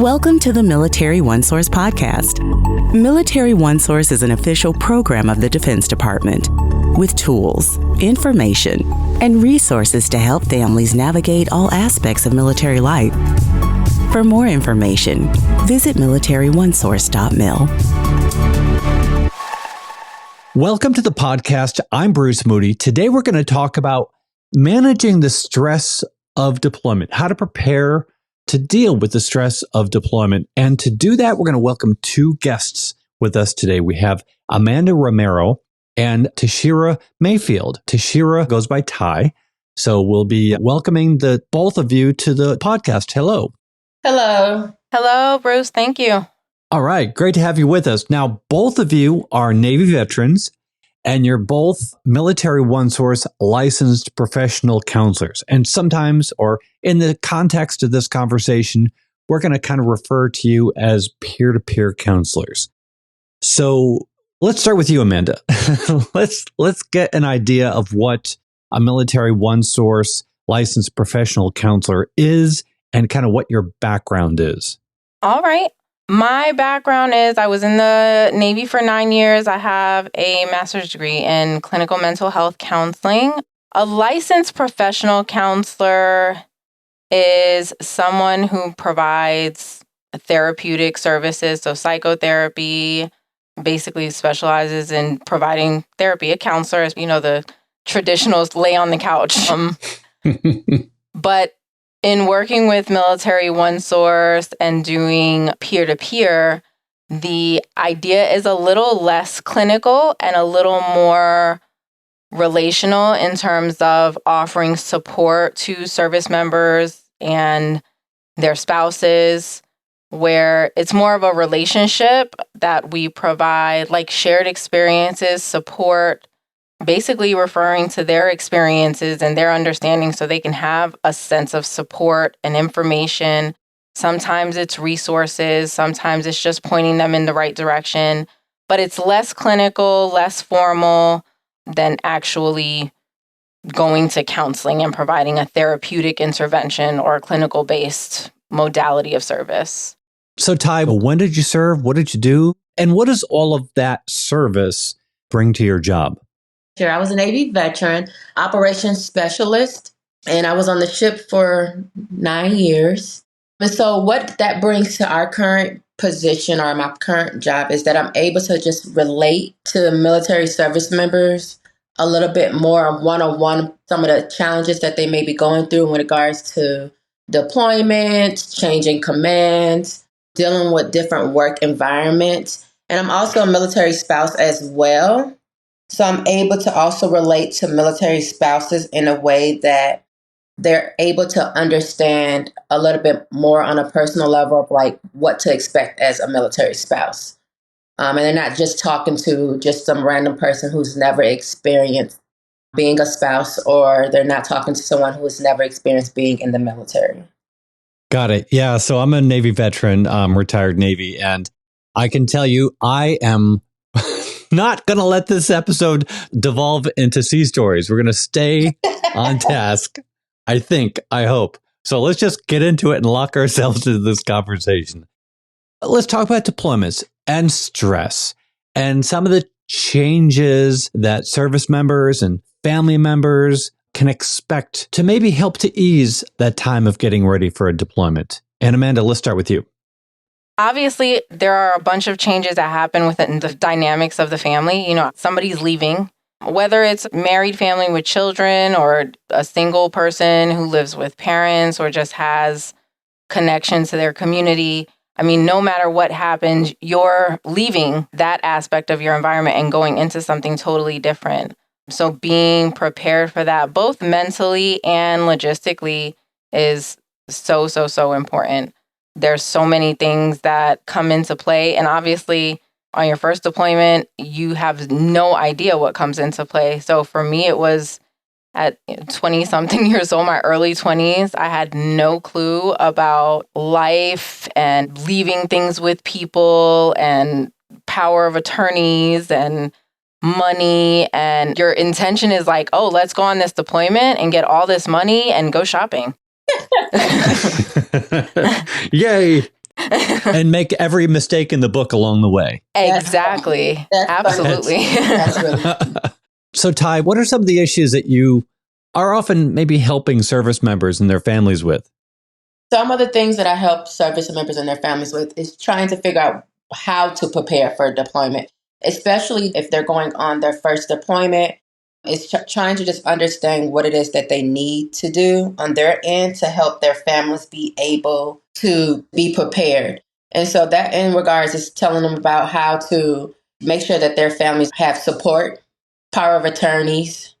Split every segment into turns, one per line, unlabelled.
Welcome to the Military OneSource Podcast. Military OneSource is an official program of the Defense Department with tools, information, and resources to help families navigate all aspects of military life. For more information, visit MilitaryOneSource.mil.
Welcome to the podcast. I'm Bruce Moody. Today we're going to talk about managing the stress of deployment, how to prepare to deal with the stress of deployment. And to do that, we're going to welcome two guests with us today. We have Amanda Romero and Tashira Mayfield. Tashira goes by Ty. So we'll be welcoming the both of you to the podcast. Hello.
Hello.
Hello, Bruce. Thank you.
All right. Great to have you with us. Now, both of you are Navy veterans, and you're both Military OneSource licensed professional counselors. And sometimes, or in the context of this conversation, we're going to kind of refer to you as peer-to-peer counselors. So let's start with you, Amanda. Let's get an idea of what a Military OneSource licensed professional counselor is and kind of what your background is.
All right. My background is I was in the Navy for 9 years. I have a master's degree in clinical mental health counseling. A licensed professional counselor is someone who provides therapeutic services, so psychotherapy, basically specializes in providing therapy. A counselor is, the traditional lay on the couch. But in working with Military OneSource and doing peer-to-peer, the idea is a little less clinical and a little more relational in terms of offering support to service members and their spouses, where it's more of a relationship that we provide, like shared experiences, support, basically referring to their experiences and their understanding so they can have a sense of support and information. Sometimes it's resources, sometimes it's just pointing them in the right direction, but it's less clinical, less formal than actually going to counseling and providing a therapeutic intervention or a clinical-based modality of service.
So Ty, when did you serve? What did you do? And what does all of that service bring to your job?
Sure. I was a Navy veteran, operations specialist, and I was on the ship for 9 years. And so what that brings to our current position or my current job is that I'm able to just relate to military service members a little bit more one-on-one, some of the challenges that they may be going through in regards to deployment, changing commands, dealing with different work environments. And I'm also a military spouse as well. So I'm able to also relate to military spouses in a way that they're able to understand a little bit more on a personal level of like what to expect as a military spouse. And they're not just talking to just some random person who's never experienced being a spouse, or they're not talking to someone who has never experienced being in the military.
Got it. Yeah. So I'm a Navy veteran, retired Navy, and I can tell you I am not going to let this episode devolve into sea stories. We're going to stay on task, I hope. So let's just get into it and lock ourselves into this conversation. Let's talk about deployments and stress and some of the changes that service members and family members can expect to maybe help to ease that time of getting ready for a deployment. And Amanda, let's start with you.
Obviously, there are a bunch of changes that happen within the dynamics of the family. Somebody's leaving, whether it's married family with children or a single person who lives with parents or just has connection to their community. I mean, no matter what happens, you're leaving that aspect of your environment and going into something totally different. So being prepared for that, both mentally and logistically, is so important. There's so many things that come into play. And obviously, on your first deployment, you have no idea what comes into play. So for me, it was at 20-something years old, my early 20s, I had no clue about life and leaving things with people and power of attorneys and money. And your intention is like, oh, let's go on this deployment and get all this money and go shopping.
Yay. And make every mistake in the book along the way.
Exactly.
That's
Absolutely.
That's really
So, Ty, what are some of the issues that you are often maybe helping service members and their families with?
some of the things that I help service members and their families with is trying to figure out how to prepare for deployment, especially if they're going on their first deployment. It's trying to just understand what it is that they need to do on their end to help their families be able to be prepared. And so that in regards is telling them about how to make sure that their families have support, power of attorneys,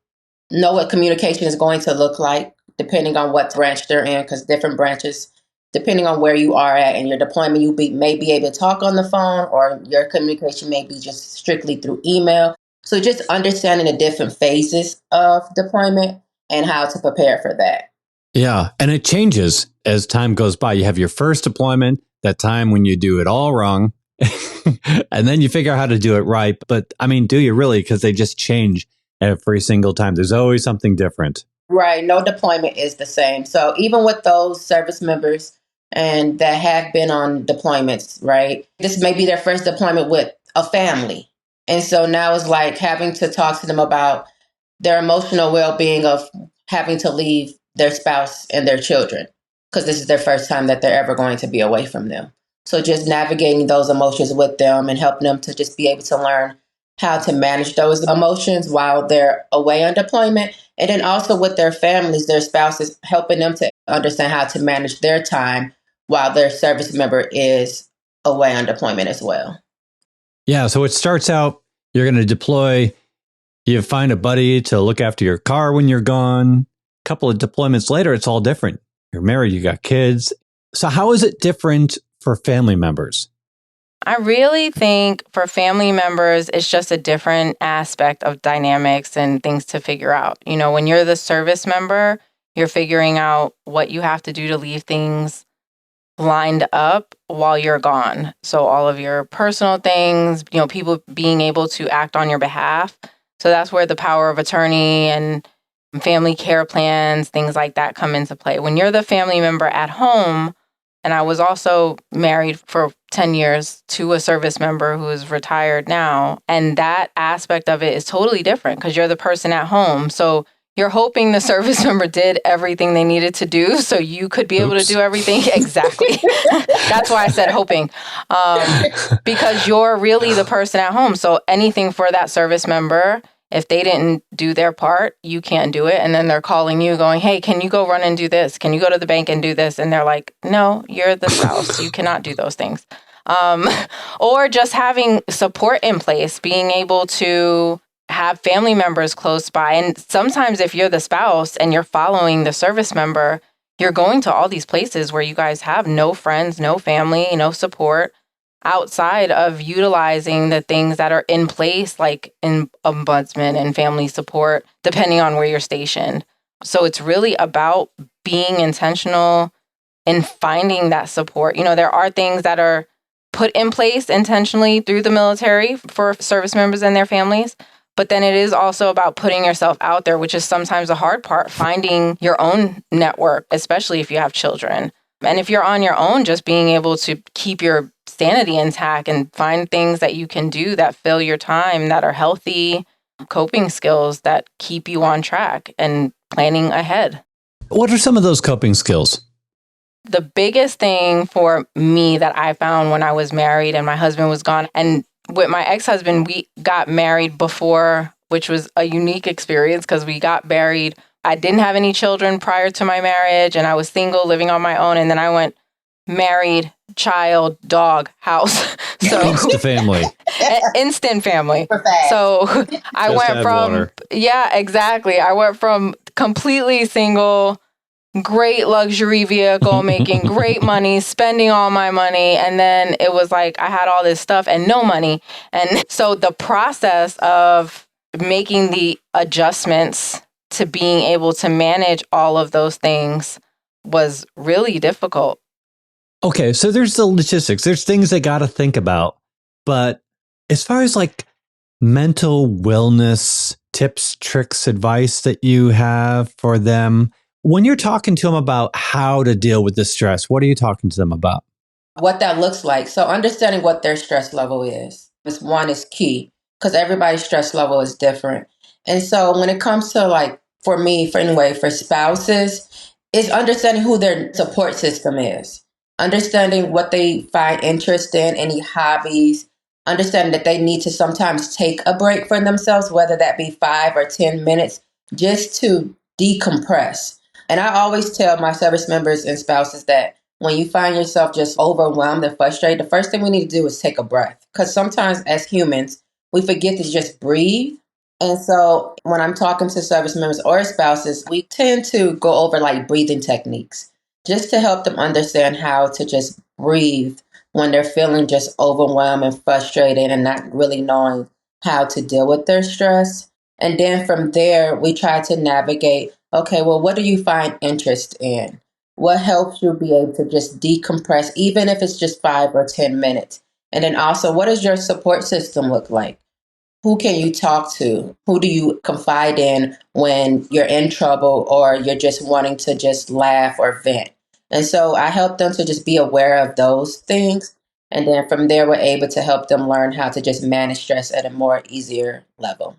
know what communication is going to look like, depending on what branch they're in, because different branches, depending on where you are at in your deployment, may be able to talk on the phone, or your communication may be just strictly through email. So just understanding the different phases of deployment and how to prepare for that.
Yeah. And it changes as time goes by. You have your first deployment, that time when you do it all wrong, and then you figure out how to do it right. But I mean, do you really? Because they just change every single time. There's always something different.
Right. No deployment is the same. So even with those service members and that have been on deployments, right, this may be their first deployment with a family. And so now it's like having to talk to them about their emotional well-being of having to leave their spouse and their children, because this is their first time that they're ever going to be away from them. So just navigating those emotions with them and helping them to just be able to learn how to manage those emotions while they're away on deployment. And then also with their families, their spouses, helping them to understand how to manage their time while their service member is away on deployment as well.
Yeah. So it starts out, you're going to deploy, you find a buddy to look after your car when you're gone. A couple of deployments later, it's all different. You're married, you got kids. So how is it different for family members?
I really think for family members, it's just a different aspect of dynamics and things to figure out. You know, when you're the service member, you're figuring out what you have to do to leave things lined up while you're gone. So all of your personal things, you know, people being able to act on your behalf. So that's where the power of attorney and family care plans, things like that come into play. When you're the family member at home, and I was also married for 10 years to a service member who is retired now. And that aspect of it is totally different because you're the person at home. So you're hoping the service member did everything they needed to do so you could be able to do everything. Exactly. That's why I said hoping. Because you're really the person at home. So anything for that service member, if they didn't do their part, you can't do it. And then they're calling you going, hey, can you go run and do this? Can you go to the bank and do this? And they're like, no, you're the spouse. You cannot do those things. Or just having support in place, being able to have family members close by. And sometimes if you're the spouse and you're following the service member, you're going to all these places where you guys have no friends, no family, no support outside of utilizing the things that are in place, like in ombudsman and family support, depending on where you're stationed. So it's really about being intentional in finding that support. You know, there are things that are put in place intentionally through the military for service members and their families. But then it is also about putting yourself out there, which is sometimes the hard part, finding your own network, especially if you have children. And if you're on your own, just being able to keep your sanity intact and find things that you can do that fill your time, that are healthy, coping skills that keep you on track and planning ahead.
What are some of those coping skills?
The biggest thing for me that I found when I was married and my husband was gone, and with my ex-husband, we got married before, which was a unique experience because we got married. I didn't have any children prior to my marriage, and I was single, living on my own. And then I went married, child, dog, house. So
instant family.
Instant family.
Perfect.
So I went from,
water.
Yeah, exactly. I went from completely single, great luxury vehicle, making great money, spending all my money. And then it was like I had all this stuff and no money. And so the process of making the adjustments to being able to manage all of those things was really difficult.
Okay, so there's the logistics. There's things they got to think about. But as far as like mental wellness tips, tricks, advice that you have for them, when you're talking to them about how to deal with the stress, what are you talking to them about?
what that looks like. So understanding what their stress level is key because everybody's stress level is different. And so when it comes to like, for me, for spouses, is understanding who their support system is, understanding what they find interest in, any hobbies, understanding that they need to sometimes take a break for themselves, whether that be 5 or 10 minutes, just to decompress. And I always tell my service members and spouses that when you find yourself just overwhelmed and frustrated, the first thing we need to do is take a breath. Because sometimes as humans, we forget to just breathe. And so when I'm talking to service members or spouses, we tend to go over like breathing techniques just to help them understand how to just breathe when they're feeling just overwhelmed and frustrated and not really knowing how to deal with their stress. And then from there, we try to navigate, okay, well, what do you find interest in? What helps you be able to just decompress, even if it's just 5 or 10 minutes? And then also, what does your support system look like? Who can you talk to? Who do you confide in when you're in trouble or you're just wanting to just laugh or vent? And so I help them to just be aware of those things. And then from there, we're able to help them learn how to just manage stress at a more easier level.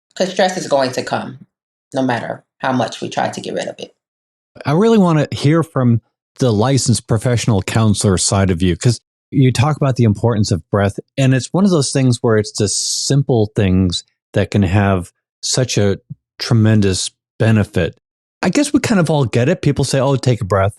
Because stress is going to come no matter how much we try to get rid of it.
I really want to hear from the licensed professional counselor side of you, because you talk about the importance of breath. And it's one of those things where it's the simple things that can have such a tremendous benefit. I guess we kind of all get it. People say, oh, take a breath,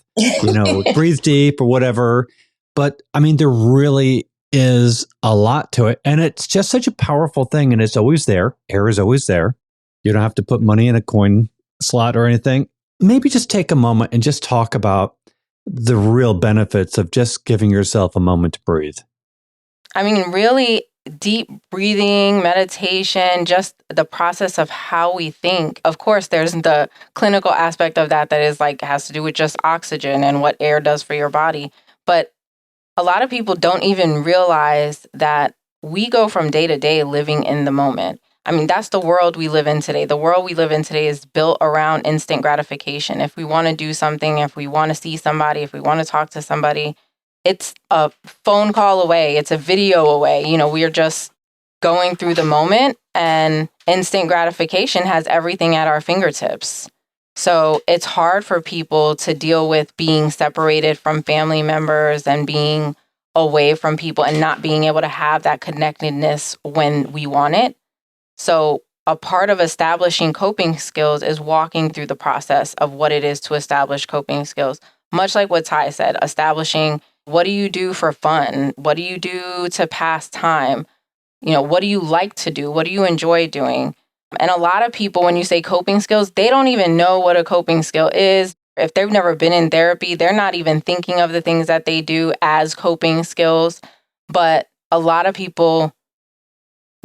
breathe deep or whatever. But I mean, there really is a lot to it. And it's just such a powerful thing. And it's always there. Air is always there. You don't have to put money in a coin slot or anything. Maybe just take a moment and just talk about the real benefits of just giving yourself a moment to breathe.
I mean, really deep breathing, meditation, just the process of how we think. Of course, there's the clinical aspect of that is like has to do with just oxygen and what air does for your body. But a lot of people don't even realize that we go from day to day living in the moment. I mean, that's the world we live in today. The world we live in today is built around instant gratification. If we want to do something, if we want to see somebody, if we want to talk to somebody, it's a phone call away. It's a video away. We are just going through the moment, and instant gratification has everything at our fingertips. So it's hard for people to deal with being separated from family members and being away from people and not being able to have that connectedness when we want it. So a part of establishing coping skills is walking through the process of what it is to establish coping skills. Much like what Ty said, establishing what do you do for fun? What do you do to pass time? What do you like to do? What do you enjoy doing? And a lot of people, when you say coping skills, they don't even know what a coping skill is. If they've never been in therapy, they're not even thinking of the things that they do as coping skills. But a lot of people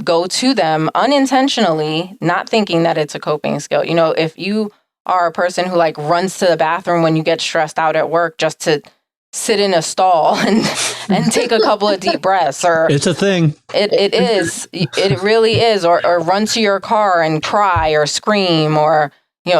go to them unintentionally, not thinking that it's a coping skill. If you are a person who runs to the bathroom when you get stressed out at work just to sit in a stall and take a couple of deep breaths, or
it's a thing.
It is. It really is. Or run to your car and cry or scream or,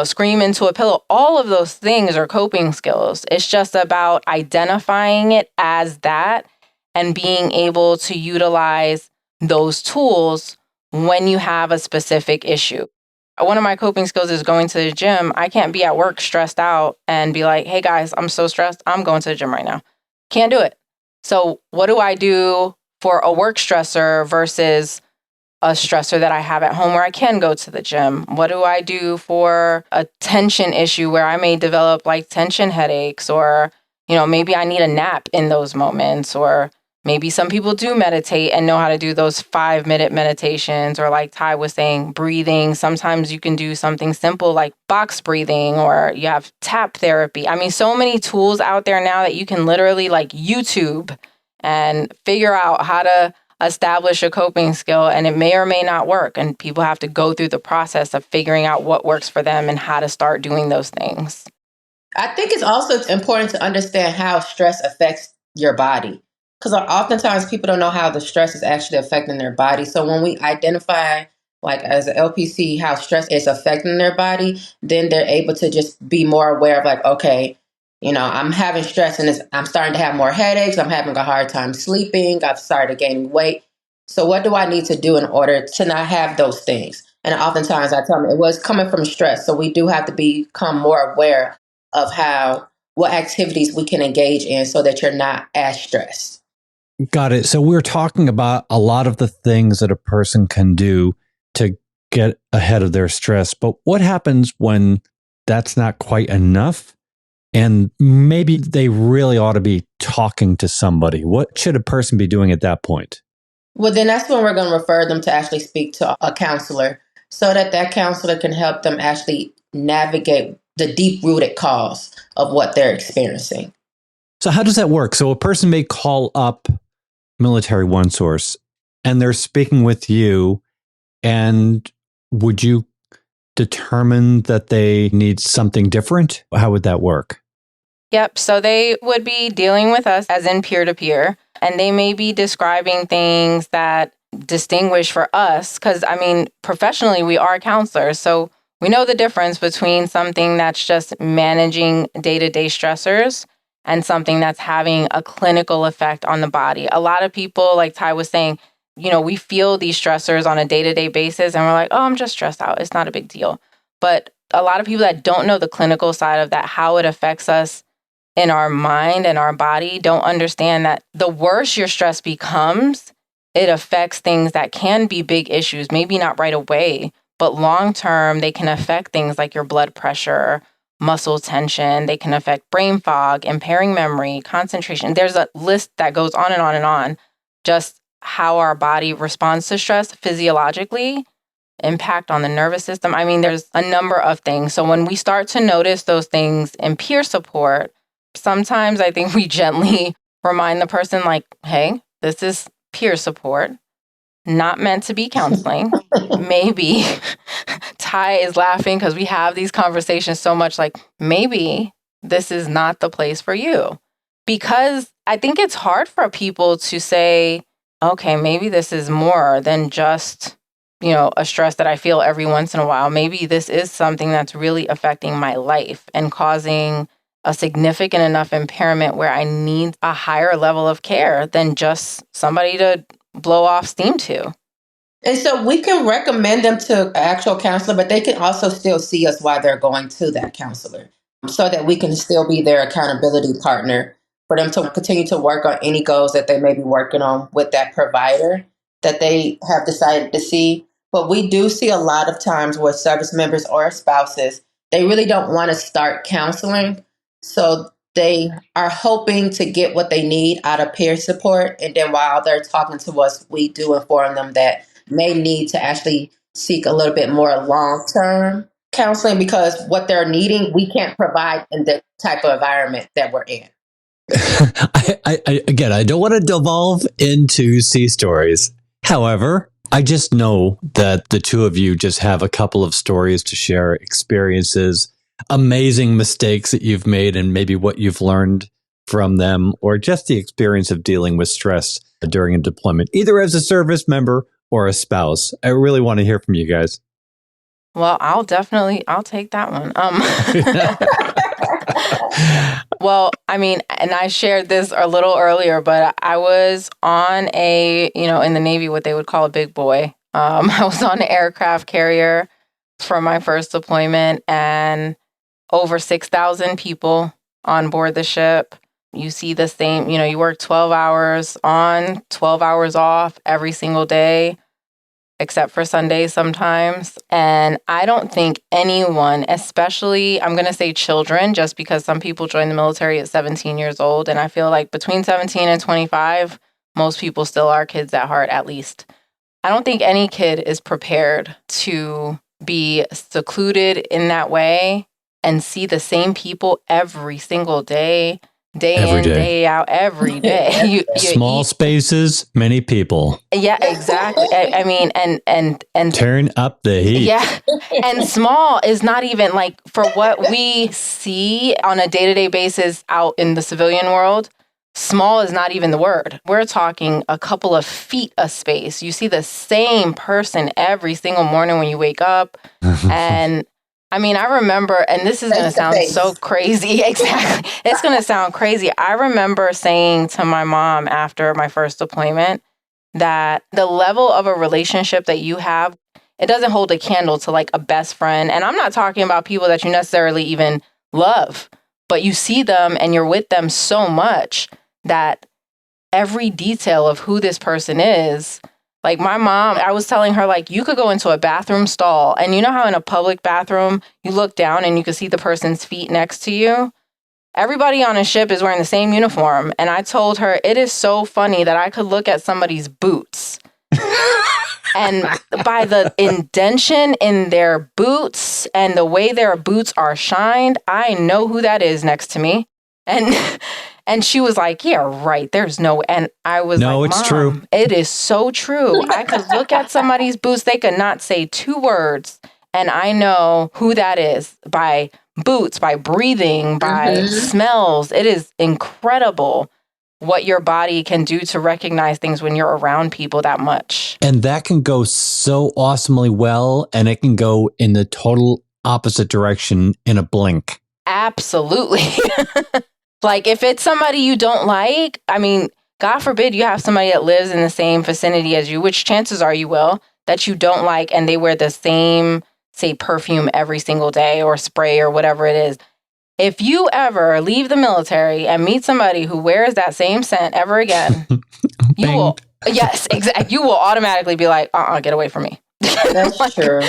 scream into a pillow. All of those things are coping skills. It's just about identifying it as that and being able to utilize those tools when you have a specific issue. One of my coping skills is going to the gym. I can't be at work stressed out and be like, hey guys, I'm so stressed. I'm going to the gym right now. Can't do it. So what do I do for a work stressor versus a stressor that I have at home where I can go to the gym? What do I do for a tension issue where I may develop tension headaches, or, maybe I need a nap in those moments, or maybe some people do meditate and know how to do those 5-minute meditations, or like Ty was saying, breathing. Sometimes you can do something simple like box breathing, or you have tap therapy. I mean, so many tools out there now that you can literally YouTube and figure out how to establish a coping skill, and it may or may not work. And people have to go through the process of figuring out what works for them and how to start doing those things.
I think it's also important to understand how stress affects your body. Because oftentimes people don't know how the stress is actually affecting their body. So when we identify, as an LPC, how stress is affecting their body, then they're able to just be more aware of okay, I'm having stress and I'm starting to have more headaches. I'm having a hard time sleeping. I've started gaining weight. So what do I need to do in order to not have those things? And oftentimes I tell them it was coming from stress. So we do have to become more aware of what activities we can engage in so that you're not as stressed.
Got it. So we're talking about a lot of the things that a person can do to get ahead of their stress. But what happens when that's not quite enough? And maybe they really ought to be talking to somebody. What should a person be doing at that point?
Well, then that's when we're going to refer them to actually speak to a counselor so that counselor can help them actually navigate the deep-rooted cause of what they're experiencing.
So how does that work? So a person may call up Military OneSource and they're speaking with you, and would you determine that they need something different? How would that work?
Yep. So they would be dealing with us as in peer-to-peer, and they may be describing things that distinguish for us. Because, professionally, we are counselors. So we know the difference between something that's just managing day-to-day stressors and something that's having a clinical effect on the body. A lot of people, like Ty was saying, we feel these stressors on a day-to-day basis and we're like, oh, I'm just stressed out. It's not a big deal. But a lot of people that don't know the clinical side of that, how it affects us in our mind and our body, don't understand that the worse your stress becomes, it affects things that can be big issues, maybe not right away, but long-term, they can affect things like your blood pressure, muscle tension. They can affect brain fog, impairing memory, concentration. There's a list that goes on and on and on. Just how our body responds to stress physiologically, impact on the nervous system. There's a number of things. So when we start to notice those things in peer support, sometimes I think we gently remind the person like, hey, this is peer support, not meant to be counseling. Maybe Ty is laughing because we have these conversations so much, like maybe this is not the place for you. Because I think it's hard for people to say, okay, maybe this is more than just, a stress that I feel every once in a while. Maybe this is something that's really affecting my life and causing a significant enough impairment where I need a higher level of care than just somebody to blow off steam to.
And so we can recommend them to an actual counselor, but they can also still see us while they're going to that counselor so that we can still be their accountability partner for them to continue to work on any goals that they may be working on with that provider that they have decided to see. But we do see a lot of times where service members or spouses, they really don't want to start counseling. So they are hoping to get what they need out of peer support. And then while they're talking to us, we do inform them that may need to actually seek a little bit more long-term counseling because what they're needing, we can't provide in the type of environment that we're in.
I don't want to devolve into sea stories. However, I just know that the two of you just have a couple of stories to share, experiences, amazing mistakes that you've made and maybe what you've learned from them, or just the experience of dealing with stress during a deployment, either as a service member or a spouse. I really want to hear from you guys.
Well, I'll take that one. Well, and I shared this a little earlier, but I was on in the Navy, what they would call a big boy. I was on an aircraft carrier for my first deployment and over 6,000 people on board the ship. You see the same, you work 12 hours on, 12 hours off every single day, except for Sundays sometimes. And I don't think anyone, especially, I'm going to say children, just because some people join the military at 17 years old. And I feel like between 17 and 25, most people still are kids at heart, at least. I don't think any kid is prepared to be secluded in that way and see the same people every single day. Day in, day out, every day.
Small spaces, many people.
Yeah, exactly. And
turn up the heat.
Yeah. And small is not even like for what we see on a day-to-day basis out in the civilian world. Small is not even the word. We're talking a couple of feet of space. You see the same person every single morning when you wake up. And I mean, I remember, and this is going to sound so crazy. Exactly. It's going to sound crazy. I remember saying to my mom after my first deployment that the level of a relationship that you have, it doesn't hold a candle to like a best friend. And I'm not talking about people that you necessarily even love, but you see them and you're with them so much that every detail of who this person is, like my mom, I was telling her, like, you could go into a bathroom stall and you know how in a public bathroom, you look down and you can see the person's feet next to you? Everybody on a ship is wearing the same uniform. And I told her, it is so funny that I could look at somebody's boots and by the indention in their boots and the way their boots are shined, I know who that is next to me. And she was like, yeah, right. There's no, and I was
no,
like,
it's
Mom,
true.
It is so true. I could look at somebody's boots. They could not say 2 words. And I know who that is by boots, by breathing, by smells. It is incredible what your body can do to recognize things when you're around people that much.
And that can go so awesomely well, and it can go in the total opposite direction in a blink.
Absolutely. Like if it's somebody you don't like, I mean, God forbid you have somebody that lives in the same vicinity as you, which chances are you will, that you don't like, and they wear the same, say, perfume every single day or spray or whatever it is. If you ever leave the military and meet somebody who wears that same scent ever again, you will, yes, exactly. You will automatically be like, get away from me.
That's true.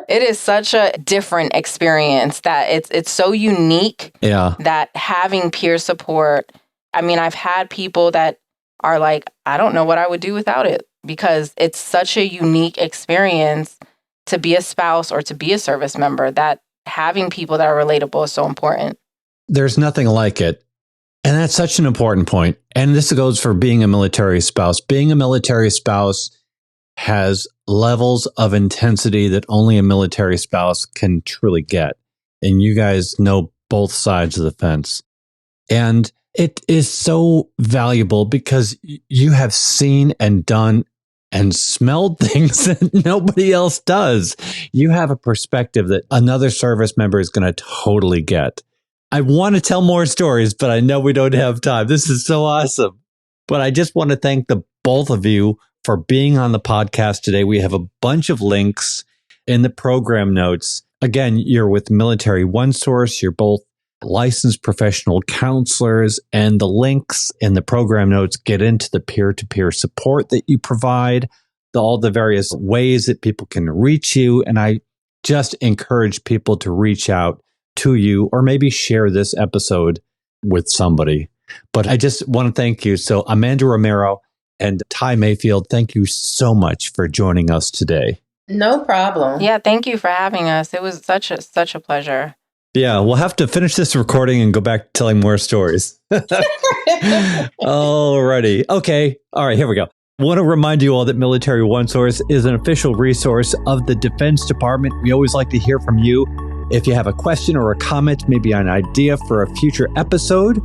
It is such a different experience that it's so unique that having peer support, I mean, I've had people that are like, I don't know what I would do without it, because it's such a unique experience to be a spouse or to be a service member, that having people that are relatable is so important.
There's nothing like it. And that's such an important point. And this goes for being a military spouse. Being a military spouse has levels of intensity that only a military spouse can truly get. And you guys know both sides of the fence. And it is so valuable because you have seen and done and smelled things that nobody else does. You have a perspective that another service member is going to totally get. I want to tell more stories, but I know we don't have time. This is so awesome. But I just want to thank the both of you for being on the podcast today. We have a bunch of links in the program notes. Again, you're with Military OneSource. You're both licensed professional counselors, and the links in the program notes get into the peer-to-peer support that you provide, all the various ways that people can reach you. And I just encourage people to reach out to you or maybe share this episode with somebody. But I just want to thank you. So Amanda Romero and Ty Mayfield, thank you so much for joining us today.
No problem.
Yeah, thank you for having us. It was such a pleasure.
Yeah, we'll have to finish this recording and go back to telling more stories. Alrighty. Okay. All right, here we go. I want to remind you all that Military OneSource is an official resource of the Defense Department. We always like to hear from you. If you have a question or a comment, maybe an idea for a future episode,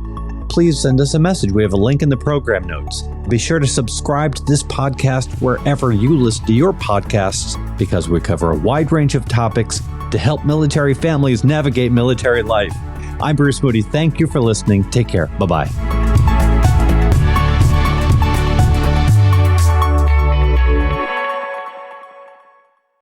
please send us a message. We have a link in the program notes. Be sure to subscribe to this podcast wherever you listen to your podcasts, because we cover a wide range of topics to help military families navigate military life. I'm Bruce Moody. Thank you for listening. Take care. Bye-bye.